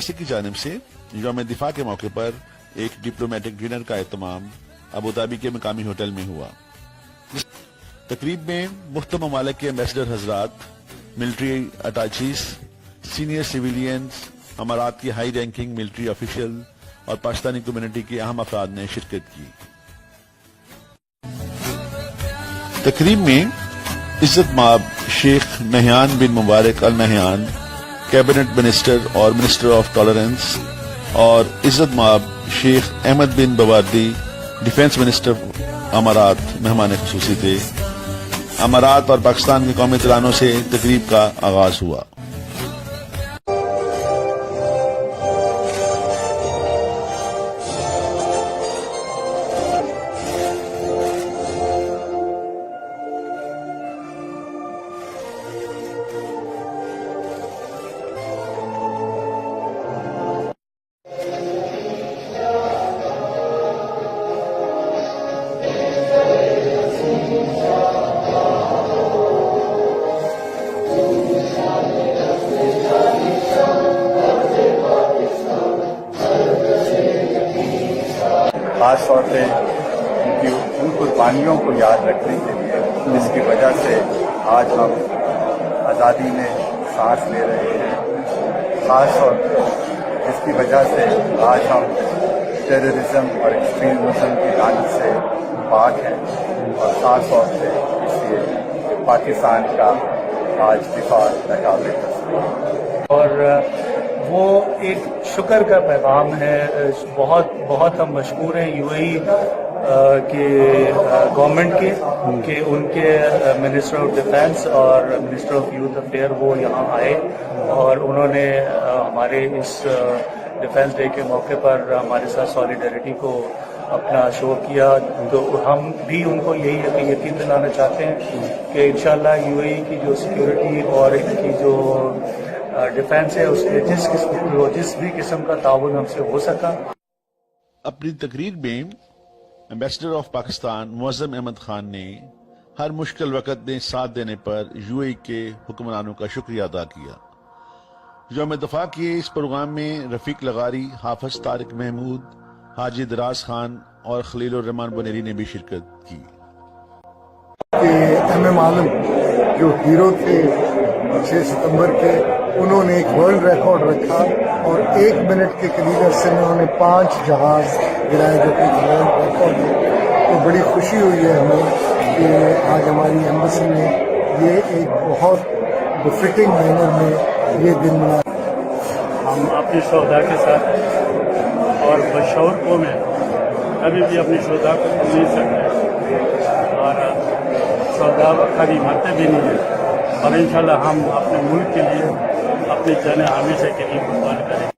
Embassy کی جانب سے یوم دفاع کے موقع پر ایک ڈپلومیٹک ڈنر کا اہتمام ابوظہبی کے مقامی ہوٹل میں ہوا۔ تقریب میں مختلف ممالک کے ایمبیسڈر حضرات، ملٹری اٹاچیز، سینئر سویلینز، امارات کی ہائی رینکنگ ملٹری آفیشل اور پاکستانی کمیونٹی کے اہم افراد نے شرکت کی۔ تقریب میں عزت مآب شیخ نہیان بن مبارک النہیان، کیبنٹ منسٹر اور منسٹر آف ٹالرنس، اور عزت مآب شیخ احمد بن بواردی، ڈیفنس منسٹر امارات مہمان خصوصی تھے۔ امارات اور پاکستان کے قومی ترانوں سے تقریب کا آغاز ہوا۔ خاص طور پہ ان قربانیوں کو یاد رکھنے کے لیے جس کی وجہ سے آج ہم آزادی میں سانس لے رہے ہیں، خاص طور پہ جس کی وجہ سے آج ہم ٹیررزم اور ایکسٹریمزم کی لعنت سے پاک ہیں، اور خاص طور پہ اس لیے پاکستان کا آج دفاع ناقابل تصور۔ اور وہ ایک شکر کا پیغام ہے۔ بہت ہم مشکور ہیں یو اے ای کے گورنمنٹ کے کہ ان کے منسٹر آف ڈیفنس اور منسٹر آف یوتھ افیئر وہ یہاں آئے اور انہوں نے ہمارے اس ڈیفنس ڈے کے موقع پر ہمارے ساتھ سالیڈیرٹی کو اپنا شو کیا۔ تو ہم بھی ان کو یہی یقین دلانا چاہتے ہیں کہ انشاءاللہ یو اے ای کی جو سیکیورٹی اور ان کی جو ڈیفنس ہے اس کے جس بھی قسم کا تعاون ہم سے ہو سکا۔ اپنی تقریر میں ایمبیسڈر آف پاکستان معظم احمد خان نے ہر مشکل وقت میں ساتھ دینے پر یو اے ای کے حکمرانوں کا شکریہ ادا کیا۔ یوم دفاع کے اس پروگرام میں رفیق لغاری، حافظ طارق محمود، حاجی دراز خان اور خلیل الرحمان بنیری نے بھی شرکت کی۔ ایم ایم عالم جو ہیرو تھے 6 ستمبر کے، انہوں نے ایک ورلڈ ریکارڈ رکھا اور 1 منٹ کے قریب عرصے میں انہوں نے 5 جہاز گرائے جو کہ ورلڈ ریکارڈ ہے۔ تو بڑی خوشی ہوئی ہے ہمیں کہ آج ہماری ایمبیسی میں یہ ایک بہت بفٹنگ مینر میں یہ دن منایا۔ ہم اپنی شہداء کے ساتھ اور بشعور قوم میں کبھی بھی اپنی شہداء کو بھول نہیں سکتے، اور شہداء کبھی مرتے بھی نہیں ہیں، اور انشاءاللہ ہم اپنے ملک کے لیے اپنی جانیں ہمیشہ کے لیے قربان کریں گے۔